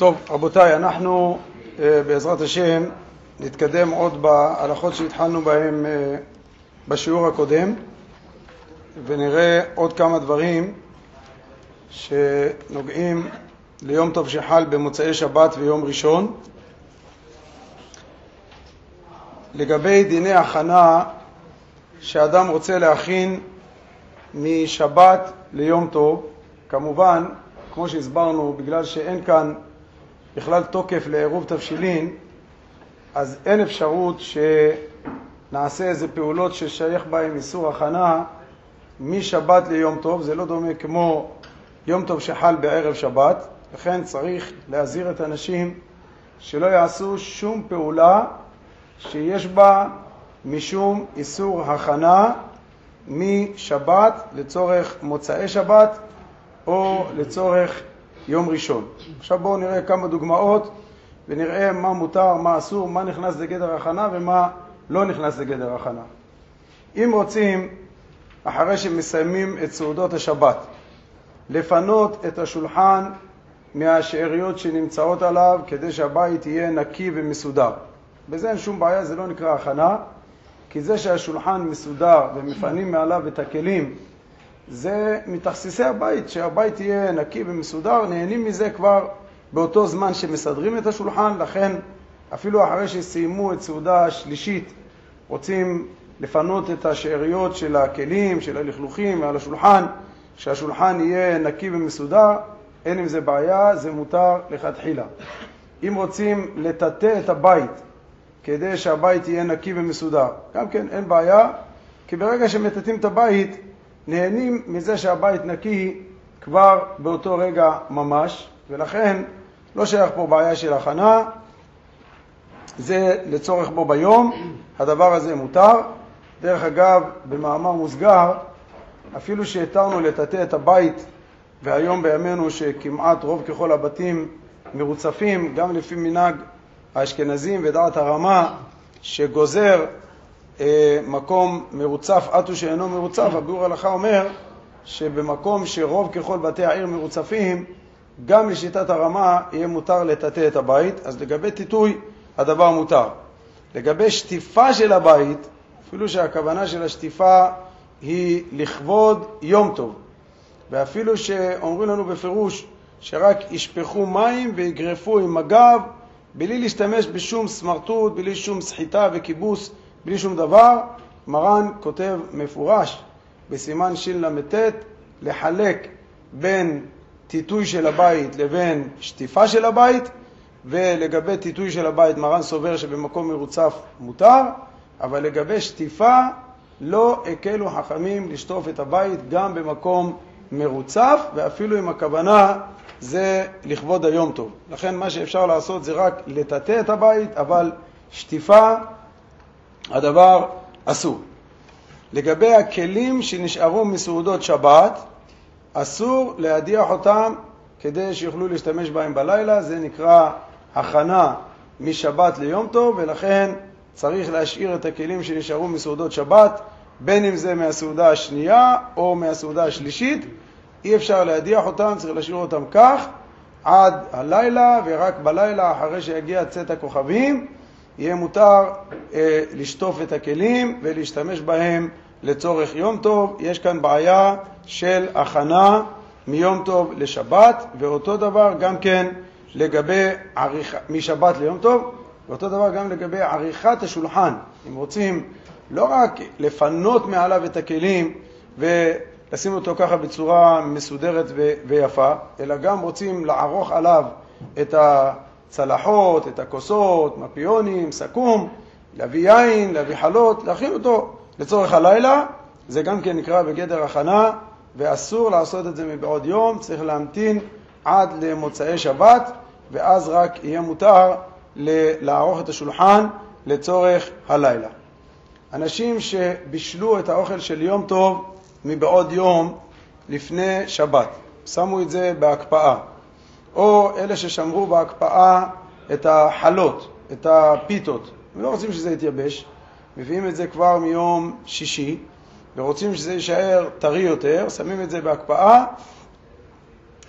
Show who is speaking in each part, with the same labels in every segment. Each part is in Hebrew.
Speaker 1: טוב, רבותיי, אנחנו בעזרת השם נתקדם עוד בהלכות שהתחלנו בהם בשיעור הקודם, ונראה עוד כמה דברים שנוגעים ליום טוב שחל במוצאי שבת ויום ראשון. לגבי דיני הכנה שאדם רוצה להכין משבת ליום טוב, כמובן, כמו שהסברנו, בגלל שאין כאן בכלל תוקף לעירוב תבשילין, אז אין אפשרות שנעשה איזה פעולות ששייך בהם איסור הכנה משבת ליום טוב. זה לא דומה כמו יום טוב שחל בערב שבת, לכן צריך להזהיר את האנשים שלא יעשו שום פעולה שיש בה משום איסור הכנה משבת לצורך מוצאי שבת או לצורך יום ראשון. עכשיו בואו נראה כמה דוגמאות ונראה מה מותר, מה אסור, מה נכנס לגדר הכנה ומה לא נכנס לגדר הכנה. אם רוצים, אחרי שמסיימים את סעודות השבת, לפנות את השולחן מהשאריות שנמצאות עליו כדי שהבית יהיה נקי ומסודר, בזה אין שום בעיה, זה לא נקרא הכנה, כי זה שהשולחן מסודר ומפנים מעליו את הכלים, זה מתכסיסי הבית, שהבית יהיה נקי ומסודר, נהנים מזה כבר באותו זמן שמסדרים את השולחן. לכן אפילו אחרי שסיימו את סעודה השלישית רוצים לפנות את השאריות של הכלים, של הלכלוכים מעל השולחן, שהשולחן יהיה נקי ומסודר, אין עם זה בעיה, זה מותר לכתחילה. אם רוצים לטאטא את הבית כדי שהבית יהיה נקי ומסודר, גם כן אין בעיה, כי ברגע שמטאטאים את הבית נהנים מזה שהבית נקי כבר באותו רגע ממש, ולכן לא שייך פה בעיה של הכנה, זה לצורך בו ביום, הדבר הזה מותר. דרך אגב, במאמר מוסגר, אפילו שהתרנו לטאטא את הבית, והיום בימינו שכמעט רוב ככל הבתים מרוצפים, גם לפי מנהג האשכנזים ודעת הרמה, שגוזר מקום מרוצף עטו שאינו מרוצף, הביאור הלכה אומר שבמקום שרוב ככל בתי העיר מרוצפים, גם לשיטת הרמה יהיה מותר לטאטא את הבית. אז לגבי טיטוי הדבר מותר. לגבי שטיפה של הבית, אפילו שהכוונה של השטיפה היא לכבוד יום טוב, ואפילו שאומרים לנו בפירוש שרק ישפכו מים ויגרפו עם הגב, בלי להשתמש בשום סמרטוט, בלי שום סחיטה וכיבוס, בלי שום דבר, מרן כותב מפורש בסימן של"ט לחלק בין טיטוי של הבית לבין שטיפה של הבית, ולגבי טיטוי של הבית מרן סובר שבמקום מרוצף מותר, אבל לגבי שטיפה לא הקלו חכמים לשטוף את הבית גם במקום מרוצף, ואפילו עם הכוונה זה לכבוד היום טוב. לכן מה שאפשר לעשות זה רק לטאטא את הבית, אבל שטיפה הדבר אסור. לגבי הכלים שנשארו מסעודות שבת, אסור להדיח אותם כדי שיוכלו להשתמש בהם בלילה, זה נקרא הכנה משבת ליום טוב, ולכן צריך להשאיר את הכלים שנשארו מסעודות שבת, בין אם זה מהסעודה השנייה או מהסעודה השלישית, אי אפשר להדיח אותם, צריך להשאיר אותם כך עד הלילה, ורק בלילה אחרי שיגיע צאת הכוכבים יהיה מותר לשטוף את הכלים ולהשתמש בהם לצורך יום טוב. יש כאן בעיה של הכנה מיום טוב לשבת, ואותו דבר גם כן לגבי משבת ליום טוב, ואותו דבר גם לגבי עריכת השולחן. אם רוצים לא רק לפנות מעליו את הכלים ולשים אותו ככה בצורה מסודרת ויפה, אלא גם רוצים לערוך עליו את צלחות, את הכוסות, מפיונים, סכו"ם, להביא יין, להביא חלות, להכין אותו לצורך הלילה, זה גם כן נקרא בגדר הכנה, ואסור לעשות את זה מבעוד יום, צריך להמתין עד למוצאי שבת, ואז רק יהיה מותר לערוך את השולחן לצורך הלילה. אנשים שבישלו את האוכל של יום טוב מבעוד יום לפני שבת, שמו את זה בהקפאה, או אלה ששמרו בהקפאה את החלות, את הפיתות, ולא רוצים שזה יתייבש, מביאים את זה כבר מיום שישי, ורוצים שזה יישאר טרי יותר, שמים את זה בהקפאה,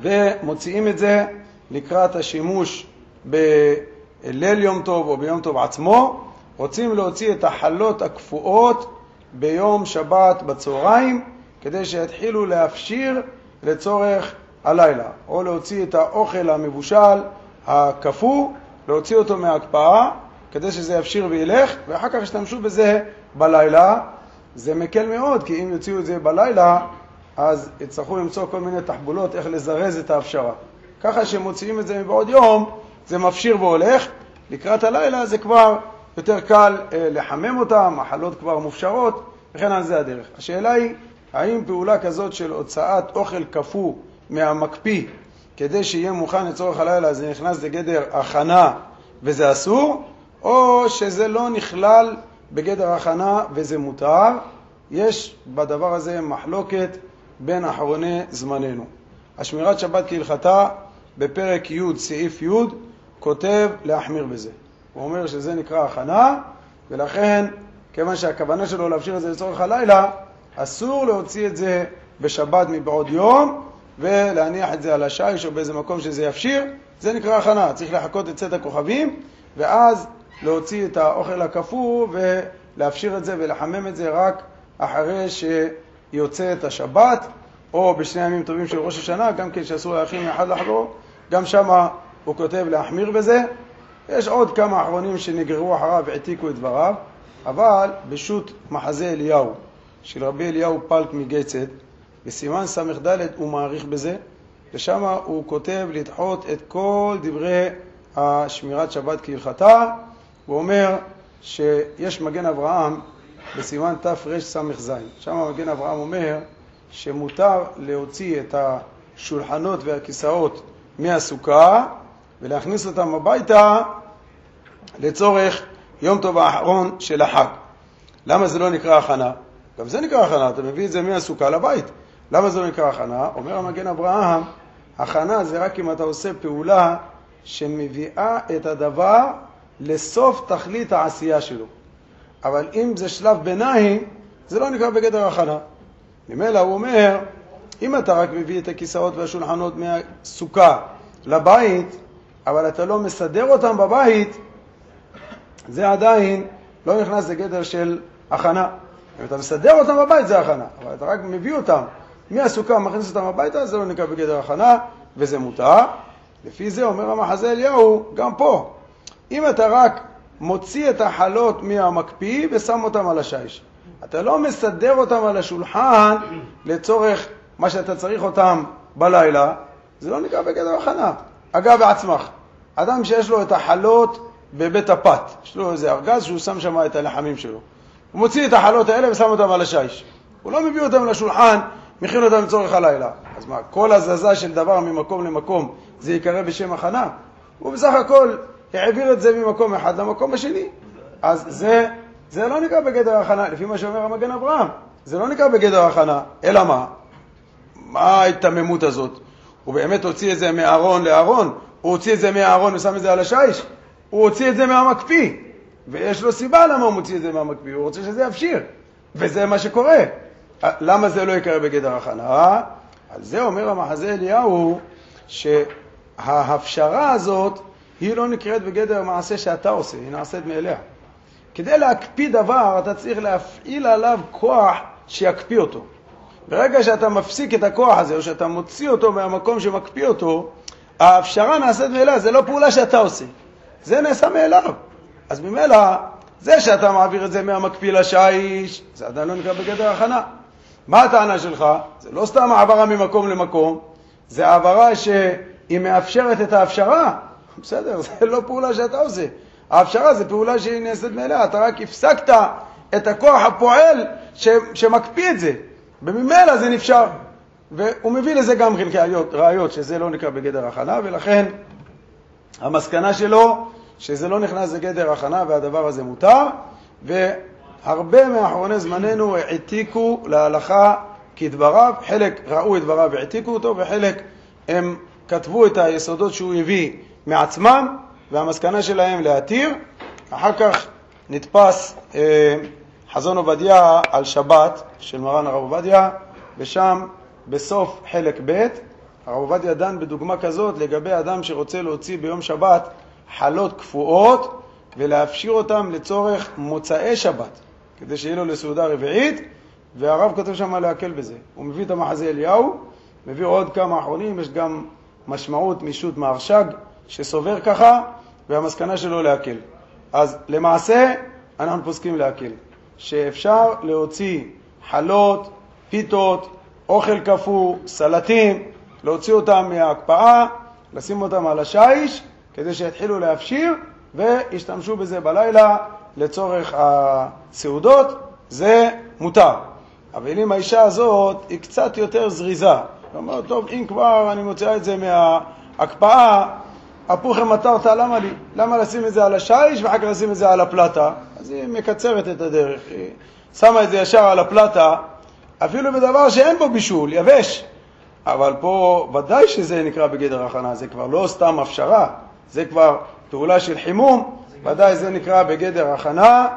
Speaker 1: ומוציאים את זה לקראת השימוש בליל יום טוב או ביום טוב עצמו, רוצים להוציא את החלות הקפואות ביום שבת בצהריים, כדי שיתחילו להפשיר לצורך הלילה, או להוציא את האוכל המבושל הקפוא, להוציא אותו מההקפאה, כדי שזה יפשיר וילך, ואחר כך ישתמשו בזה בלילה. זה מקל מאוד, כי אם יוציאו את זה בלילה, אז יצטרכו למצוא כל מיני תחבולות איך לזרז את ההפשרה. ככה שמוציאים את זה מבעוד יום, זה מפשיר והולך. לקראת הלילה זה כבר יותר קל לחמם אותם, החלות כבר מופשרות, וכן על זה הדרך. השאלה היא, האם פעולה כזאת של הוצאת אוכל קפוא מהמקפיא, כדי שיהיה מוכן לצורך הלילה, זה נכנס לגדר הכנה וזה אסור, או שזה לא נכלל בגדר הכנה וזה מותר? יש בדבר הזה מחלוקת בין אחרוני זמננו. השמירת שבת כהלכתה בפרק י' סעיף י' כותב להחמיר בזה. הוא אומר שזה נקרא הכנה, ולכן כיוון שהכוונה שלו להפשיר את זה לצורך הלילה, אסור להוציא את זה בשבת מבעוד יום ולהניח את זה על השיש או באיזה מקום שזה יפשיר. זה נקרא הכנה. צריך לחכות את צאת הכוכבים ואז להוציא את האוכל הקפוא ולהפשיר את זה ולחמם את זה רק אחרי שיוצא את השבת, או בשני ימים טובים של ראש השנה, גם כן שאסור להכין מאחד לחברו, גם שם הוא כותב להחמיר בזה. יש עוד כמה אחרונים שנגררו אחריו והעתיקו את דבריו, אבל בשו"ת מחזה אליהו של רבי אליהו פלק מגייצת, בסימן ס"ד הוא מעריך בזה, ושם הוא כותב לדחות את כל דברי השמירת שבת כהלכתה. הוא אומר שיש מגן אברהם בסימן תרס"ז, שם מגן אברהם אומר שמותר להוציא את השולחנות והכיסאות מהסוכה ולהכניס אותם הביתה לצורך יום טוב האחרון של החג. למה זה לא נקרא הכנה? גם זה נקרא הכנה, אתה מביא את זה מהסוכה לבית. למה זה לא נקרא הכנה? אומר המגן אברהם, הכנה זה רק אם אתה עושה פעולה שמביאה את הדבר לסוף תכלית העשייה שלו. אבל אם זה שלב ביניים, זה לא נקרא בגדר הכנה. ממילא הוא אומר, אם אתה רק מביא את הכיסאות והשולחנות מהסוכה לבית, אבל אתה לא מסדר אותם בבית, זה עדיין לא נכנס לגדר של הכנה. אם אתה מסדר אותם בבית זה הכנה, אבל אתה רק מביא אותם מהסוכה ומכניס אותם הביתה, זה לא נקרא בגדר הכנה וזה מותר. לפי זה אומר המחזה אליהו, גם פה, אם אתה רק מוציא את החלות מהמקפיא ושם אותם על השיש, אתה לא מסדר אותם על השולחן לצורך מה שאתה צריך אותם בלילה, זה לא נקרא בגדר הכנה. אגב, בעצמך, אדם שיש לו את החלות בבית הפת, יש לו איזה ארגז שהוא שם שם את הלחמים שלו, הוא מוציא את החלות האלה ושם אותם על השיש, הוא לא מביא אותם לשולחן, מכין אותם לצורך הלילה. אז מה, כל הזזה של דבר ממקום למקום זה יקרא בשם הכנה? הוא בסך הכל העביר את זה ממקום אחד למקום השני. אז זה לא נקרא בגדר הכנה, לפי מה שאומר המגן אברהם. זה לא נקרא בגדר הכנה, אלא מה? מה ההתממות הזאת? הוא באמת הוציא את זה מארון לארון, הוא הוציא את זה מהארון ושם את זה על השיש, הוא הוציא את זה מהמקפיא, ויש לו סיבה למה הוא מוציא את זה מהמקפיא, הוא רוצה שזה יפשיר, וזה מה שקורה. למה זה לא יקרה בגדר הכנה? על זה אומר המחזה אליהו שההפשרה הזאת היא לא נקראת בגדר מעשה שאתה עושה, היא נעשית מאליה. כדי להקפיא דבר אתה צריך להפעיל עליו כוח שיקפיא אותו. ברגע שאתה מפסיק את הכוח הזה או שאתה מוציא אותו מהמקום שמקפיא אותו, ההפשרה נעשית מאליה, זה לא פעולה שאתה עושה, זה נעשה מאליו. אז ממילא זה שאתה מעביר את זה מהמקפיא לשיש, זה עדיין לא נקרא בגדר הכנה. מה הטענה שלך? זה לא סתם העברה ממקום למקום, זה העברה שהיא מאפשרת את ההפשרה. בסדר, זה לא פעולה שאתה עושה. ההפשרה זה פעולה שהיא נעשית מאליה, אתה רק הפסקת את הכוח הפועל שמקפיא את זה, וממילא זה נפשר. והוא מביא לזה גם ראיות שזה לא נקרא בגדר הכנה, ולכן המסקנה שלו שזה לא נכנס לגדר הכנה והדבר הזה מותר, והרבה מאחרוני זמננו העתיקו להלכה כדבריו, חלק ראו את דבריו והעתיקו אותו, וחלק הם כתבו את היסודות שהוא הביא מעצמם, והמסקנה שלהם להתיר. אחר כך נתפס חזון עובדיה על שבת של מרן הרב עובדיה, ושם בסוף חלק ב' הרב עובדיה דן בדוגמה כזאת לגבי אדם שרוצה להוציא ביום שבת חלות קפואות ולהפשיר אותם לצורך מוצאי שבת, כדי שיהיה לו לסעודה רביעית, והרב כותב שם להקל בזה. הוא מביא את המחזה אליהו, מביא עוד כמה אחרונים, יש גם משמעות מישות מהרש"ג שסובר ככה, והמסקנה שלו להקל. אז למעשה אנחנו פוסקים להקל, שאפשר להוציא חלות, פיתות, אוכל קפוא, סלטים, להוציא אותם מההקפאה, לשים אותם על השיש, כדי שיתחילו להפשיר, וישתמשו בזה בלילה לצורך הסעודות, זה מותר. אבל אם האישה הזאת היא קצת יותר זריזה, היא אומרת, טוב, אם כבר אני מוציאה את זה מההקפאה, הפוכם מטרת, למה לי? למה לשים את זה על השיש ואחר כך לשים את זה על הפלטה? אז היא מקצרת את הדרך, היא שמה את זה ישר על הפלטה, אפילו בדבר שאין בו בישול, יבש. אבל פה ודאי שזה נקרא בגדר הכנה, זה כבר לא סתם הפשרה, זה כבר פעולה של חימום, ודאי זה נקרא בגדר הכנה,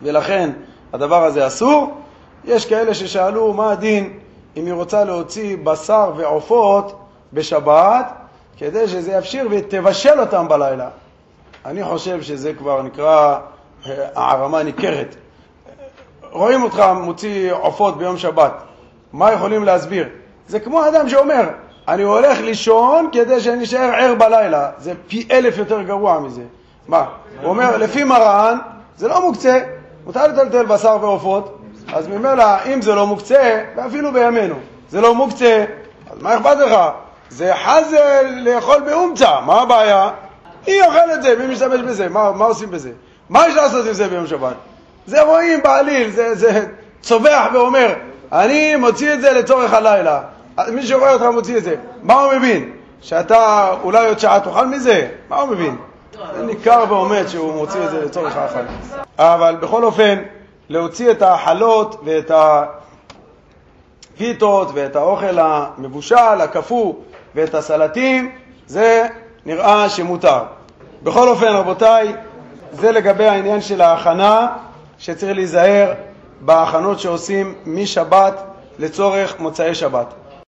Speaker 1: ולכן הדבר הזה אסור. יש כאלה ששאלו מה הדין אם היא רוצה להוציא בשר ועופות בשבת, כדי שזה יפשיר ותבשל אותם בלילה. אני חושב שזה כבר נקרא הערמה ניכרת. רואים אותך מוציא עופות ביום שבת, מה יכולים להסביר? זה כמו אדם שאומר, אני הולך לישון כדי שאני אשאר ער בלילה. זה פי 1000 יותר גרוע מזה. מה? הוא אומר, לפי מרן, זה לא מוקצה, מותר לטלטל בשר ועופות, אז ממילא, אם זה לא מוקצה, ואפילו בימינו, זה לא מוקצה, אז מה אכפת לך? זה חזל לאכול באומצע, מה הבעיה? היא אוכלת זה, מי משתמש בזה? מה עושים בזה? מה יש לעשות עם זה ביום שבת? זה רואים בעליל, זה צובח ואומר, אני מוציא את זה לצורך הלילה. מי שרואה אותך מוציא את זה, מה הוא מבין? שאתה אולי עוד שעה תאכל מזה? מה הוא מבין? זה ניכר ועומד שהוא מוציא את זה לצורך האכל. אבל בכל אופן, להוציא את החלות ואת הפיתות ואת האוכל המבושל, הקפוא ואת הסלטים, זה נראה שמותר. בכל אופן, רבותיי, זה לגבי העניין של ההכנה, שצריך להיזהר בהכנות שעושים משבת לצורך מוצאי שבת.